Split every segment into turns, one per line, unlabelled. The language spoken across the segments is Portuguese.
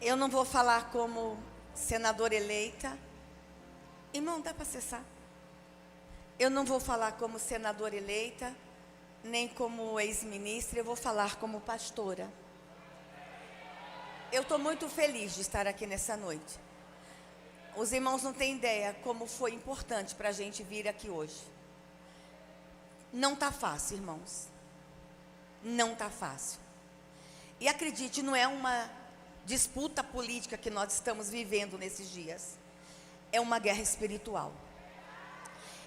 Eu não vou falar como senadora eleita. Irmão, dá para acessar? Eu não vou falar como senadora eleita, nem como ex-ministra, eu vou falar como pastora. Eu estou muito feliz de estar aqui nessa noite. Os irmãos não têm ideia como foi importante para a gente vir aqui hoje. Não está fácil, irmãos. Não está fácil. E acredite, não é uma disputa política que nós estamos vivendo nesses dias. É uma guerra espiritual.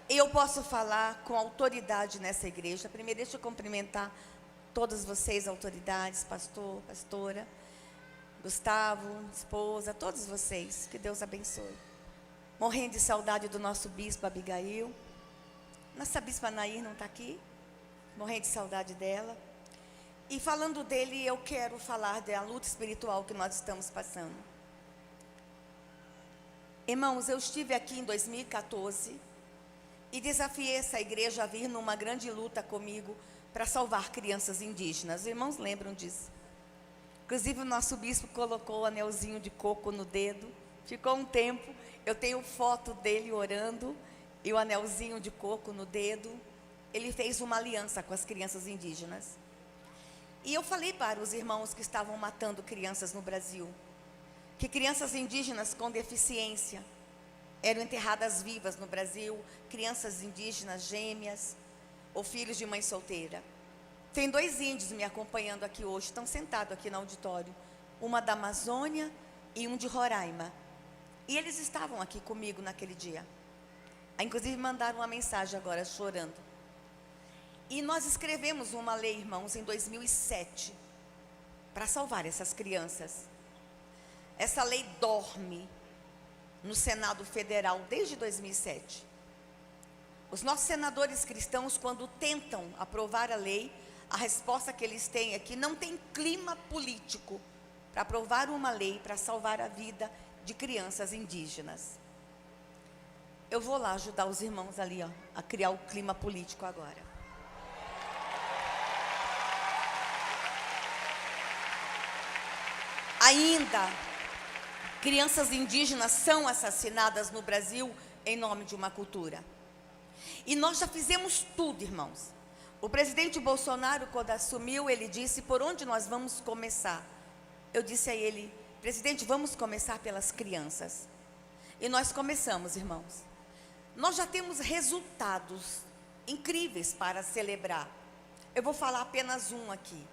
E eu posso falar com autoridade nessa igreja. Primeiro, deixa eu cumprimentar todas vocês, autoridades, pastor, pastora, Gustavo, esposa, todos vocês. Que Deus abençoe. Morrendo de saudade do nosso bispo Abigail. Nossa bispa Nair não está aqui. Morrendo de saudade dela. E falando dele, eu quero falar da luta espiritual que nós estamos passando. Irmãos, eu estive aqui em 2014 e desafiei essa igreja a vir numa grande luta comigo para salvar crianças indígenas. Os irmãos lembram disso? Inclusive o nosso bispo colocou o anelzinho de coco no dedo. Ficou um tempo, eu tenho foto dele orando e o anelzinho de coco no dedo. Ele fez uma aliança com as crianças indígenas. E eu falei para os irmãos que estavam matando crianças no Brasil, que crianças indígenas com deficiência eram enterradas vivas no Brasil, crianças indígenas gêmeas ou filhos de mãe solteira. Tem 2 índios me acompanhando aqui hoje, estão sentados aqui no auditório, uma da Amazônia e um de Roraima. E eles estavam aqui comigo naquele dia. Inclusive mandaram uma mensagem agora chorando. E nós escrevemos uma lei, irmãos, em 2007, para salvar essas crianças. Essa lei dorme no Senado Federal desde 2007. Os nossos senadores cristãos, quando tentam aprovar a lei, a resposta que eles têm é que não tem clima político para aprovar uma lei para salvar a vida de crianças indígenas. Eu vou lá ajudar os irmãos ali, ó, a criar o clima político agora. Ainda, crianças indígenas são assassinadas no Brasil em nome de uma cultura. E nós já fizemos tudo, irmãos. O presidente Bolsonaro, quando assumiu, ele disse: por onde nós vamos começar? Eu disse a ele: presidente, vamos começar pelas crianças. E nós começamos, irmãos. Nós já temos resultados incríveis para celebrar. Eu vou falar apenas um aqui.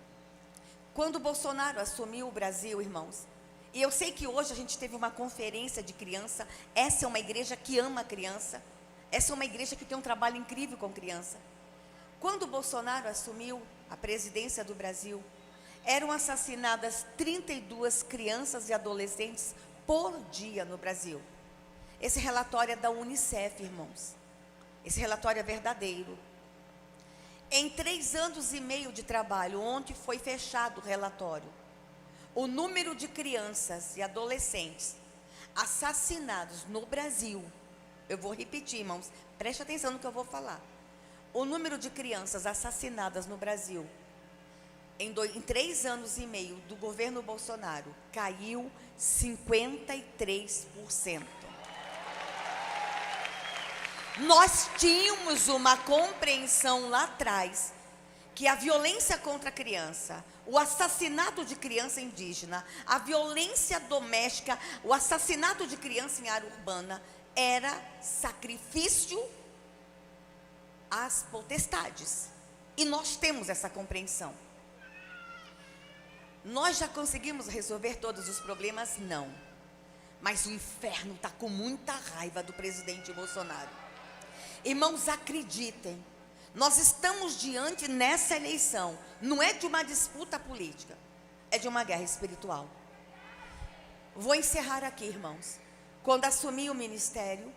Quando Bolsonaro assumiu o Brasil, irmãos, e eu sei que hoje a gente teve uma conferência de criança. Essa é uma igreja que ama a criança. Essa é uma igreja que tem um trabalho incrível com criança. Quando Bolsonaro assumiu a presidência do Brasil, eram assassinadas 32 crianças e adolescentes por dia no Brasil. Esse relatório é da Unicef, irmãos. Esse relatório é verdadeiro. Em 3 anos e meio de trabalho, ontem foi fechado o relatório, o número de crianças e adolescentes assassinados no Brasil, eu vou repetir, irmãos, preste atenção no que eu vou falar. O número de crianças assassinadas no Brasil, em 3 anos e meio do governo Bolsonaro, caiu 53%. Nós tínhamos uma compreensão lá atrás que a violência contra a criança, o assassinato de criança indígena, a violência doméstica, o assassinato de criança em área urbana era sacrifício às potestades. E nós temos essa compreensão. Nós já conseguimos resolver todos os problemas? Não. Mas o inferno está com muita raiva do presidente Bolsonaro. Irmãos, acreditem, nós estamos diante nessa eleição, não é de uma disputa política, é de uma guerra espiritual. Vou encerrar aqui, irmãos. Quando assumi o ministério,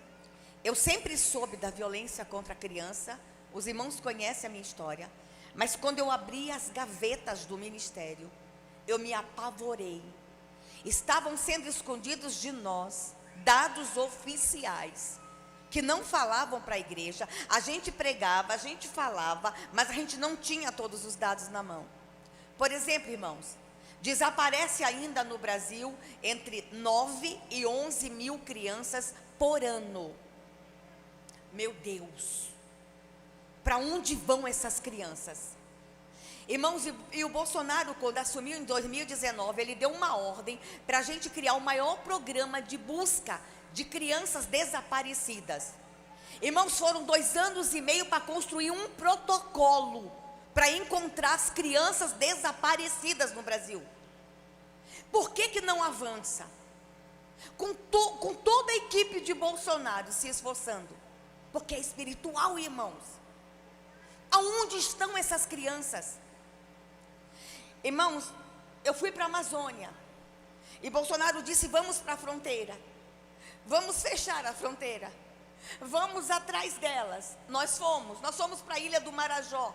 eu sempre soube da violência contra a criança, os irmãos conhecem a minha história, mas quando eu abri as gavetas do ministério, eu me apavorei. Estavam sendo escondidos de nós dados oficiais, que não falavam para a igreja. A gente pregava, a gente falava, mas a gente não tinha todos os dados na mão. Por exemplo, irmãos, Desaparece ainda no Brasil entre 9 e 11 mil crianças por ano. Meu Deus, para onde vão essas crianças? Irmãos, e o Bolsonaro, quando assumiu em 2019, ele deu uma ordem para a gente criar o maior programa de busca de crianças desaparecidas. Irmãos, foram 2 anos e meio para construir um protocolo para encontrar as crianças desaparecidas no Brasil. Por que não avança? Com toda a equipe de Bolsonaro se esforçando, porque é espiritual, irmãos. Aonde estão essas crianças? Irmãos, eu fui para a Amazônia e Bolsonaro disse: vamos para a fronteira, vamos fechar a fronteira, vamos atrás delas. Nós fomos para a Ilha do Marajó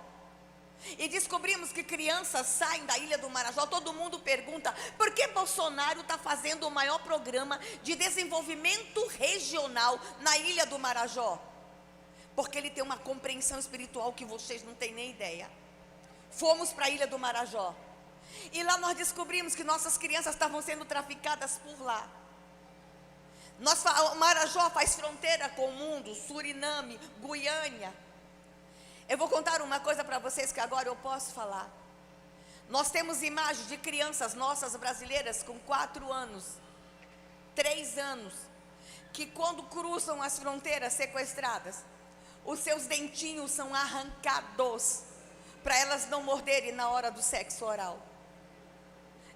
e descobrimos que crianças saem da Ilha do Marajó. Todo mundo pergunta: por que Bolsonaro está fazendo o maior programa de desenvolvimento regional na Ilha do Marajó? Porque ele tem uma compreensão espiritual que vocês não têm nem ideia. Fomos para a Ilha do Marajó e lá nós descobrimos que nossas crianças estavam sendo traficadas por lá. O Marajó faz fronteira com o mundo, Suriname, Guiânia. Eu vou contar uma coisa para vocês que agora eu posso falar. Nós temos imagens de crianças nossas brasileiras com 4 anos, 3 anos, que quando cruzam as fronteiras sequestradas, os seus dentinhos são arrancados para elas não morderem na hora do sexo oral.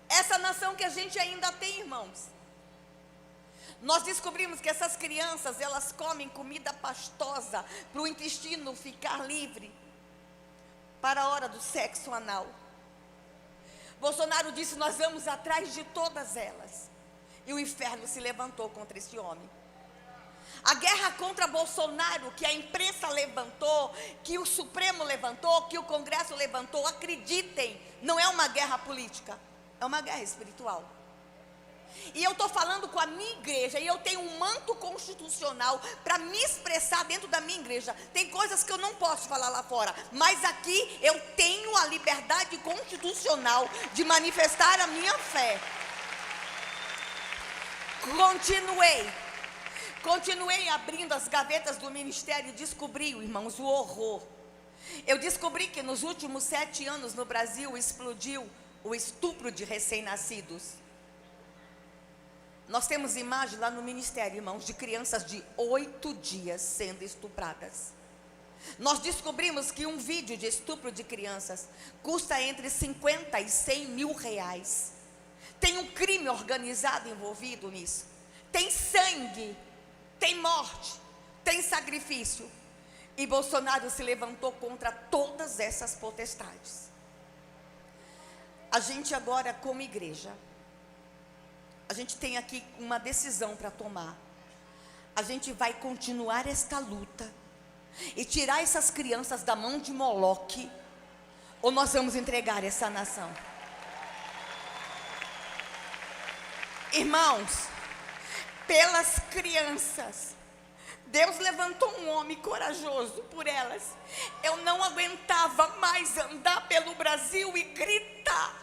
Essa nação que a gente ainda tem, irmãos. Nós descobrimos que essas crianças, elas comem comida pastosa para o intestino ficar livre para a hora do sexo anal. Bolsonaro disse: nós vamos atrás de todas elas. E o inferno se levantou contra esse homem. A guerra contra Bolsonaro, que a imprensa levantou, que o Supremo levantou, que o Congresso levantou, acreditem, não é uma guerra política, é uma guerra espiritual. E eu estou falando com a minha igreja, e eu tenho um manto constitucional para me expressar dentro da minha igreja. Tem coisas que eu não posso falar lá fora, mas aqui eu tenho a liberdade constitucional de manifestar a minha fé. Continuei abrindo as gavetas do ministério e descobri, irmãos, o horror. Eu descobri que nos últimos 7 anos no Brasil explodiu o estupro de recém-nascidos. Nós temos imagem lá no ministério, irmãos, de crianças de 8 dias sendo estupradas. Nós descobrimos que um vídeo de estupro de crianças custa entre 50 e 100 mil reais. Tem um crime organizado envolvido nisso. Tem sangue, tem morte, tem sacrifício. E Bolsonaro se levantou contra todas essas potestades. A gente agora, como igreja, a gente tem aqui uma decisão para tomar. A gente vai continuar esta luta e tirar essas crianças da mão de Moloque, ou nós vamos entregar essa nação? Irmãos, pelas crianças, Deus levantou um homem corajoso por elas. Eu não aguentava mais andar pelo Brasil e gritar.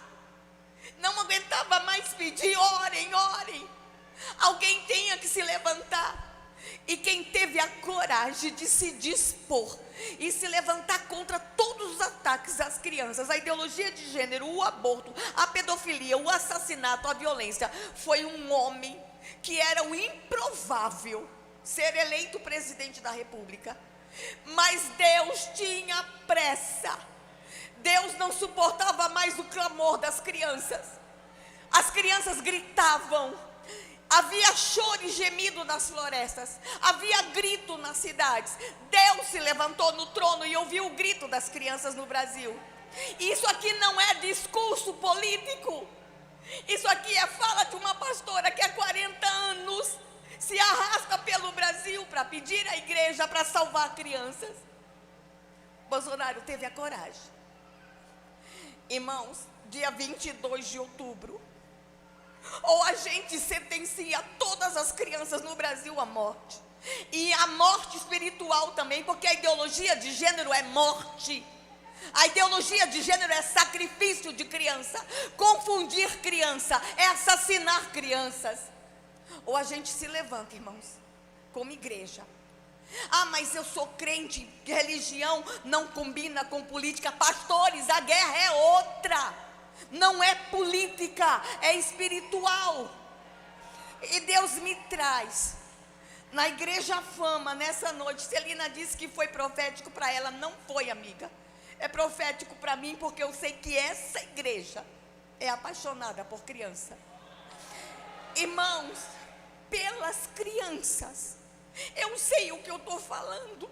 Não aguentava mais pedir: orem, orem. Alguém tenha que se levantar. E quem teve a coragem de se dispor e se levantar contra todos os ataques às crianças, a ideologia de gênero, o aborto, a pedofilia, o assassinato, a violência, foi um homem que era o improvável ser eleito presidente da República. Mas Deus tinha pressa. Deus não suportava mais o clamor das crianças. As crianças gritavam. Havia choro e gemido nas florestas. Havia grito nas cidades. Deus se levantou no trono e ouviu o grito das crianças no Brasil. Isso aqui não é discurso político. Isso aqui é fala de uma pastora que há 40 anos se arrasta pelo Brasil para pedir à igreja para salvar crianças. Bolsonaro teve a coragem. Irmãos, dia 22 de outubro, ou a gente sentencia todas as crianças no Brasil à morte, e a morte espiritual também, porque a ideologia de gênero é morte. A ideologia de gênero é sacrifício de criança, confundir criança, é assassinar crianças. Ou a gente se levanta, irmãos, como igreja. Ah, mas eu sou crente, religião não combina com política. Pastores, a guerra é outra, não é política, é espiritual. E Deus me traz na igreja Fama nessa noite. Celina disse que foi profético para ela, não foi, amiga. É profético para mim, porque eu sei que essa igreja é apaixonada por criança. Irmãos, pelas crianças. Eu sei o que eu estou falando,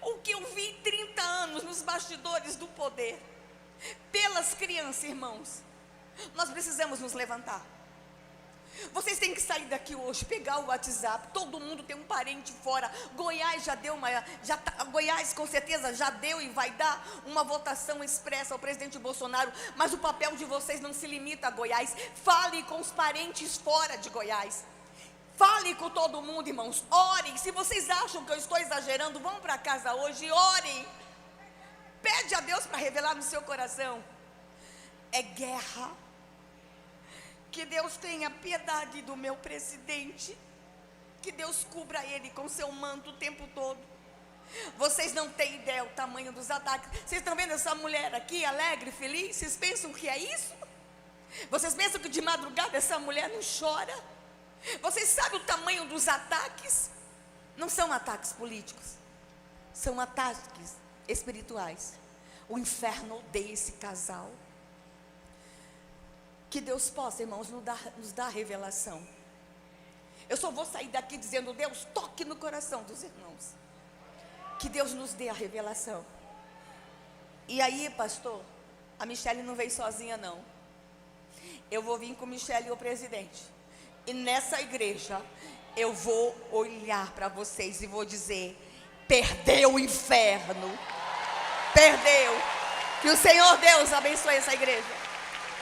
o que eu vi 30 anos nos bastidores do poder. Pelas crianças, irmãos, nós precisamos nos levantar. Vocês têm que sair daqui hoje, pegar o WhatsApp. Todo mundo tem um parente fora. Goiás já deu Goiás com certeza já deu e vai dar uma votação expressa ao presidente Bolsonaro. Mas o papel de vocês não se limita a Goiás. Fale com os parentes fora de Goiás. Fale com todo mundo, irmãos. Orem. Se vocês acham que eu estou exagerando, vão para casa hoje e orem. Pede a Deus para revelar no seu coração. É guerra. Que Deus tenha piedade do meu presidente. Que Deus cubra ele com seu manto o tempo todo. Vocês não têm ideia o tamanho dos ataques. Vocês estão vendo essa mulher aqui, alegre, feliz? Vocês pensam que é isso? Vocês pensam que de madrugada essa mulher não chora? Vocês sabem o tamanho dos ataques? Não são ataques políticos, são ataques espirituais. O inferno odeia esse casal. Que Deus possa, irmãos, nos dar revelação. Eu só vou sair daqui dizendo: Deus, toque no coração dos irmãos. Que Deus nos dê a revelação. E aí, pastor, a Michele não veio sozinha, não. Eu vou vir com Michele e o presidente. E nessa igreja, eu vou olhar para vocês e vou dizer: perdeu o inferno. Perdeu. Que o Senhor Deus abençoe essa igreja.